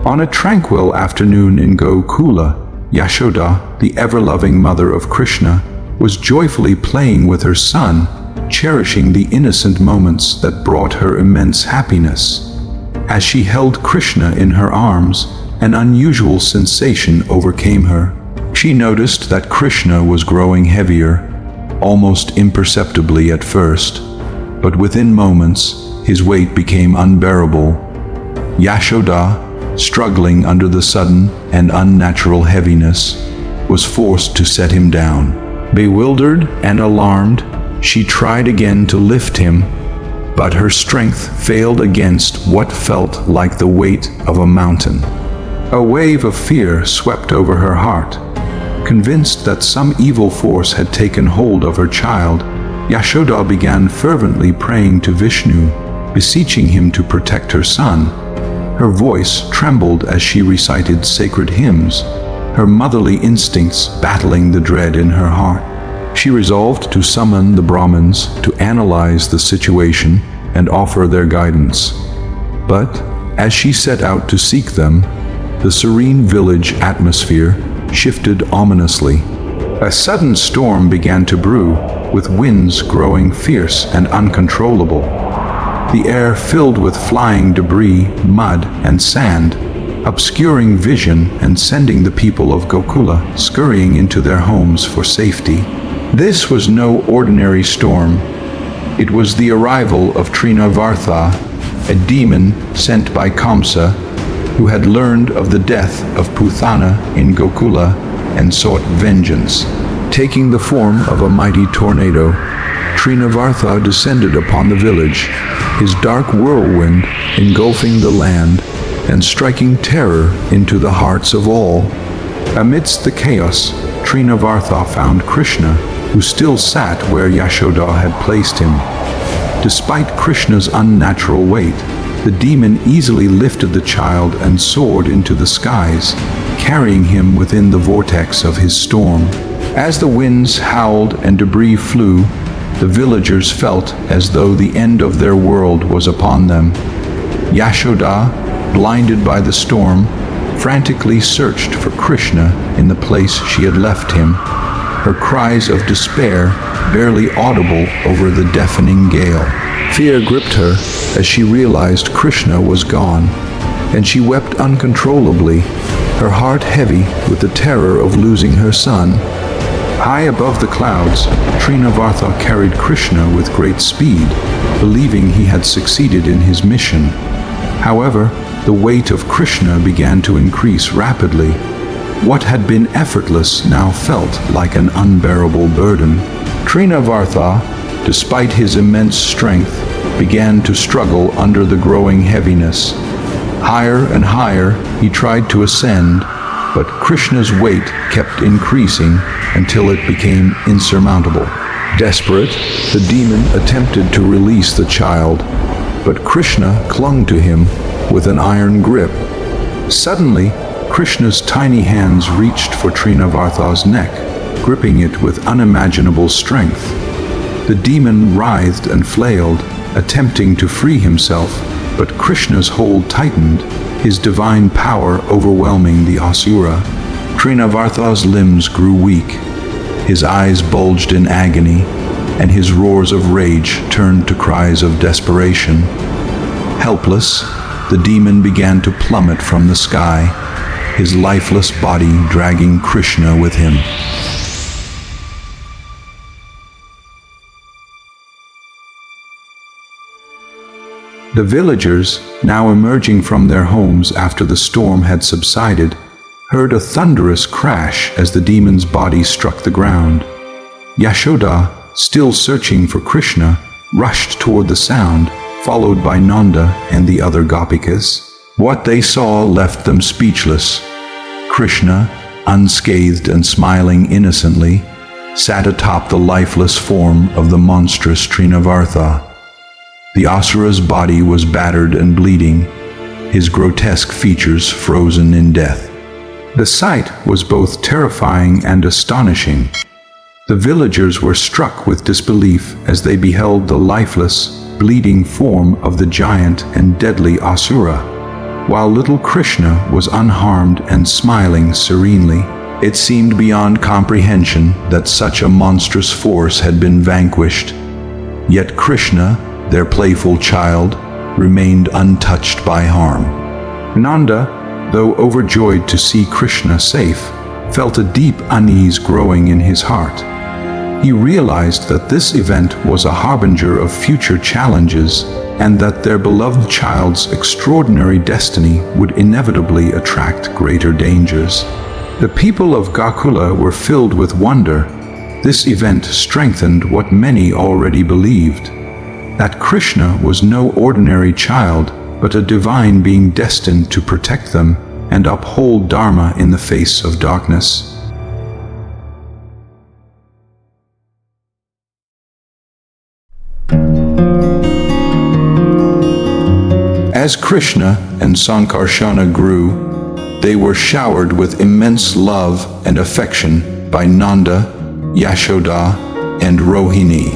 On a tranquil afternoon in Gokula, Yashoda, the ever-loving mother of Krishna, was joyfully playing with her son, cherishing the innocent moments that brought her immense happiness. As she held Krishna in her arms, an unusual sensation overcame her. She noticed that Krishna was growing heavier, almost imperceptibly at first, but within moments, his weight became unbearable. Yashoda, struggling under the sudden and unnatural heaviness, was forced to set him down. Bewildered and alarmed, she tried again to lift him, but her strength failed against what felt like the weight of a mountain. A wave of fear swept over her heart. Convinced that some evil force had taken hold of her child, Yashoda began fervently praying to Vishnu, beseeching him to protect her son. Her voice trembled as she recited sacred hymns, her motherly instincts battling the dread in her heart. She resolved to summon the Brahmins to analyze the situation and offer their guidance. But as she set out to seek them, the serene village atmosphere shifted ominously. A sudden storm began to brew, with winds growing fierce and uncontrollable. The air filled with flying debris, mud, and sand, obscuring vision and sending the people of Gokula scurrying into their homes for safety. This was no ordinary storm. It was the arrival of Trinavarta, a demon sent by Kamsa, who had learned of the death of Puthana in Gokula and sought vengeance. Taking the form of a mighty tornado, Trinavarta descended upon the village, his dark whirlwind engulfing the land and striking terror into the hearts of all. Amidst the chaos, Trinavarta found Krishna, who still sat where Yashoda had placed him. Despite Krishna's unnatural weight, the demon easily lifted the child and soared into the skies, carrying him within the vortex of his storm. As the winds howled and debris flew, the villagers felt as though the end of their world was upon them. Yashoda, blinded by the storm, frantically searched for Krishna in the place she had left him, her cries of despair barely audible over the deafening gale. Fear gripped her as she realized Krishna was gone, and she wept uncontrollably, her heart heavy with the terror of losing her son. High above the clouds, Trinavarta carried Krishna with great speed, believing he had succeeded in his mission. However, the weight of Krishna began to increase rapidly. What had been effortless now felt like an unbearable burden. Trinavarta, despite his immense strength, began to struggle under the growing heaviness. Higher and higher he tried to ascend, but Krishna's weight kept increasing until it became insurmountable. Desperate, the demon attempted to release the child, but Krishna clung to him with an iron grip. Suddenly, Krishna's tiny hands reached for Trinavarta's neck, gripping it with unimaginable strength. The demon writhed and flailed, attempting to free himself, but Krishna's hold tightened, his divine power overwhelming the asura. Trinavarta's limbs grew weak, his eyes bulged in agony, and his roars of rage turned to cries of desperation. Helpless, the demon began to plummet from the sky, his lifeless body dragging Krishna with him. The villagers, now emerging from their homes after the storm had subsided, heard a thunderous crash as the demon's body struck the ground. Yashoda, still searching for Krishna, rushed toward the sound, followed by Nanda and the other gopikas. What they saw left them speechless. Krishna, unscathed and smiling innocently, sat atop the lifeless form of the monstrous Trinavarta. The asura's body was battered and bleeding, his grotesque features frozen in death. The sight was both terrifying and astonishing. The villagers were struck with disbelief as they beheld the lifeless, bleeding form of the giant and deadly asura. while little Krishna was unharmed and smiling serenely. It seemed beyond comprehension that such a monstrous force had been vanquished. Yet Krishna, their playful child, remained untouched by harm. Nanda, though overjoyed to see Krishna safe, felt a deep unease growing in his heart. He realized that this event was a harbinger of future challenges and that their beloved child's extraordinary destiny would inevitably attract greater dangers. The people of Gokula were filled with wonder. This event strengthened what many already believed, that Krishna was no ordinary child, but a divine being destined to protect them and uphold Dharma in the face of darkness. As Krishna and Sankarsana grew, they were showered with immense love and affection by Nanda, Yashoda, and Rohini.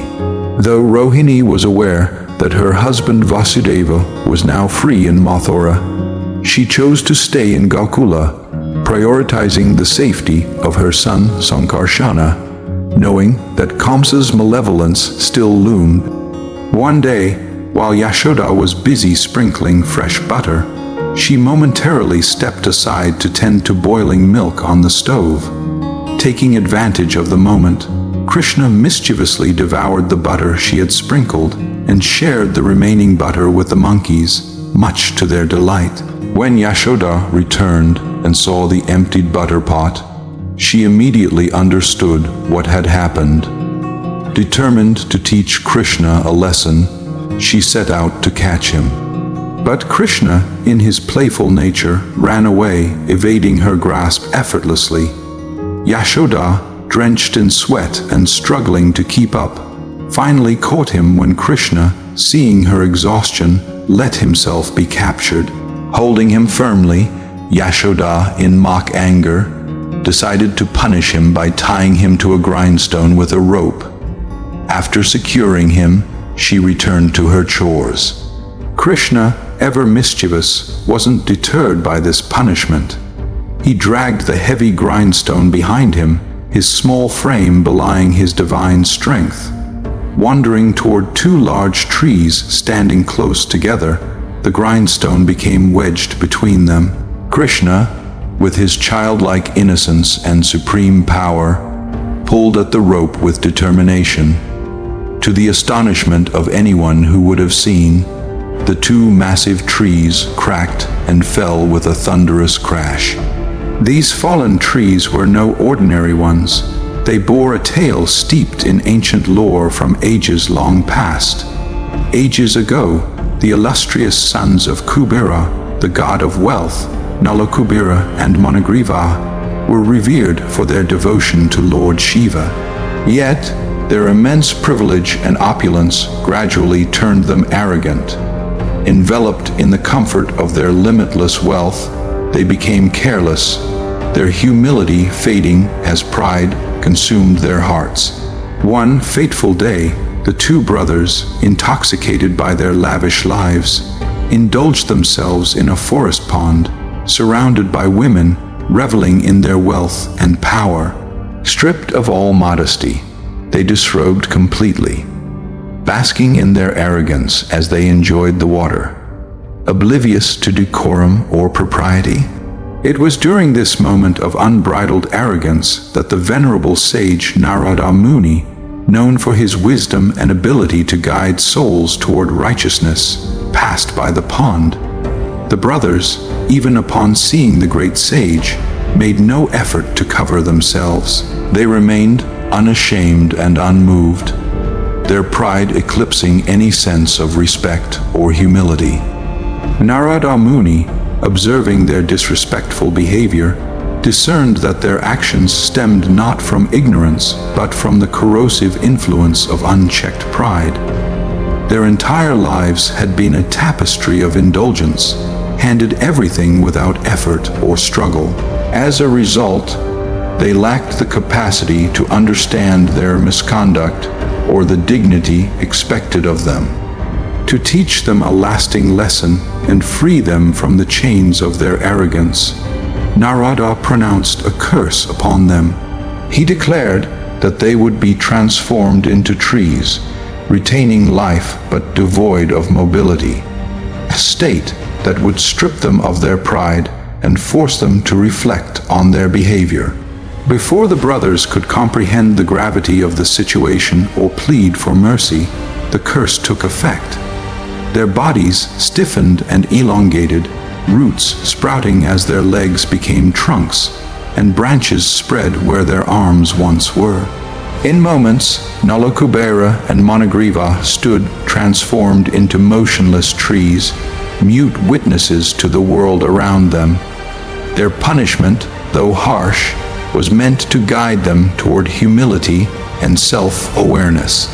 Though Rohini was aware that her husband Vasudeva was now free in Mathura, she chose to stay in Gokula, prioritizing the safety of her son Sankarsana, knowing that Kamsa's malevolence still loomed. One day, while Yashoda was busy sprinkling fresh butter, she momentarily stepped aside to tend to boiling milk on the stove. Taking advantage of the moment, Krishna mischievously devoured the butter she had sprinkled and shared the remaining butter with the monkeys, much to their delight. When Yashoda returned and saw the emptied butter pot, she immediately understood what had happened. Determined to teach Krishna a lesson, she set out to catch him. But Krishna, in his playful nature, ran away, evading her grasp effortlessly. Yashoda, drenched in sweat and struggling to keep up, finally caught him when Krishna, seeing her exhaustion, let himself be captured. Holding him firmly, Yashoda, in mock anger, decided to punish him by tying him to a grindstone with a rope. After securing him, she returned to her chores. Krishna, ever mischievous, wasn't deterred by this punishment. He dragged the heavy grindstone behind him, his small frame belying his divine strength. Wandering toward two large trees standing close together, the grindstone became wedged between them. Krishna, with his childlike innocence and supreme power, pulled at the rope with determination. To the astonishment of anyone who would have seen, the two massive trees cracked and fell with a thunderous crash. These fallen trees were no ordinary ones. They bore a tale steeped in ancient lore from ages long past. Ages ago, the illustrious sons of Kubera, the god of wealth, Nalakubera and Managriva, were revered for their devotion to Lord Shiva. Yet, their immense privilege and opulence gradually turned them arrogant. Enveloped in the comfort of their limitless wealth, they became careless, their humility fading as pride consumed their hearts. One fateful day, the two brothers, intoxicated by their lavish lives, indulged themselves in a forest pond, surrounded by women, reveling in their wealth and power. Stripped of all modesty, they disrobed completely, basking in their arrogance as they enjoyed the water, oblivious to decorum or propriety. It was during this moment of unbridled arrogance that the venerable sage Narada Muni, known for his wisdom and ability to guide souls toward righteousness, passed by the pond. The brothers, even upon seeing the great sage, made no effort to cover themselves. They remained unashamed and unmoved, their pride eclipsing any sense of respect or humility. Narada Muni, observing their disrespectful behavior, discerned that their actions stemmed not from ignorance, but from the corrosive influence of unchecked pride. Their entire lives had been a tapestry of indulgence, handed everything without effort or struggle. As a result, they lacked the capacity to understand their misconduct or the dignity expected of them. to teach them a lasting lesson and free them from the chains of their arrogance. Narada pronounced a curse upon them. He declared that they would be transformed into trees, retaining life but devoid of mobility, a state that would strip them of their pride and force them to reflect on their behavior. Before the brothers could comprehend the gravity of the situation or plead for mercy, the curse took effect. Their bodies stiffened and elongated, roots sprouting as their legs became trunks, and branches spread where their arms once were. In moments, Nalakubera and Managriva stood transformed into motionless trees, mute witnesses to the world around them. Their punishment, though harsh, was meant to guide them toward humility and self-awareness.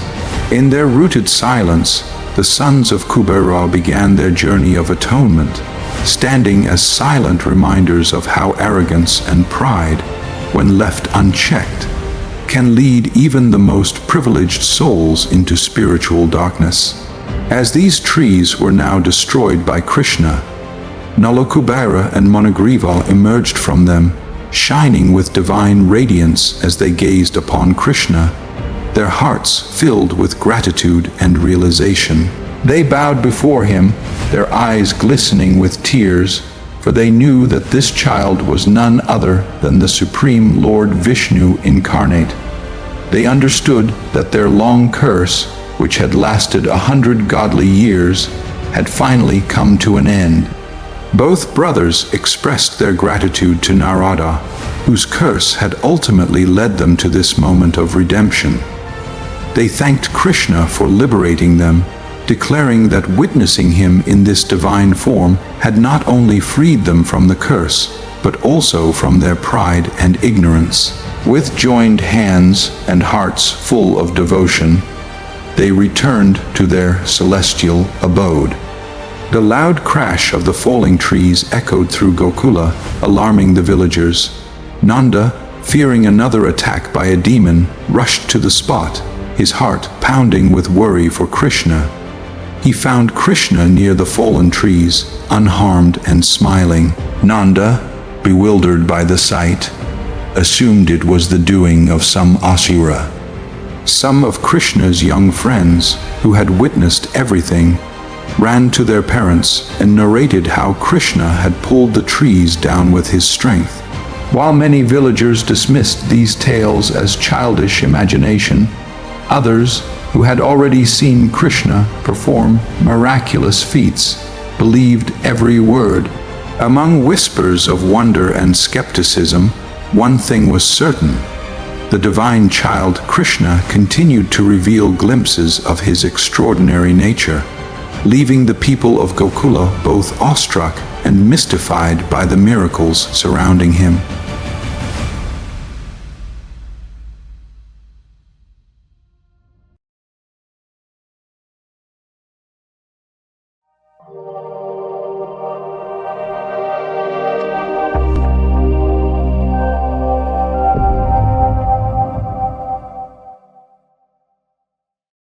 In their rooted silence, the sons of Kubera began their journey of atonement, standing as silent reminders of how arrogance and pride, when left unchecked, can lead even the most privileged souls into spiritual darkness. As these trees were now destroyed by Krishna, Nalakubera and Managriva emerged from them, shining with divine radiance as they gazed upon Krishna, their hearts filled with gratitude and realization. They bowed before him, their eyes glistening with tears, for they knew that this child was none other than the Supreme Lord Vishnu incarnate. They understood that their long curse, which had lasted 100 godly years, had finally come to an end. Both brothers expressed their gratitude to Narada, whose curse had ultimately led them to this moment of redemption. They thanked Krishna for liberating them, declaring that witnessing him in this divine form had not only freed them from the curse, but also from their pride and ignorance. With joined hands and hearts full of devotion, they returned to their celestial abode. The loud crash of the falling trees echoed through Gokula, alarming the villagers. Nanda, fearing another attack by a demon, rushed to the spot, his heart pounding with worry for Krishna. He found Krishna near the fallen trees, unharmed and smiling. Nanda, bewildered by the sight, assumed it was the doing of some asura. Some of Krishna's young friends, who had witnessed everything, ran to their parents and narrated how Krishna had pulled the trees down with his strength. While many villagers dismissed these tales as childish imagination, others, who had already seen Krishna perform miraculous feats, believed every word. Among whispers of wonder and skepticism, one thing was certain: the divine child Krishna continued to reveal glimpses of his extraordinary nature, leaving the people of Gokula both awestruck and mystified by the miracles surrounding him.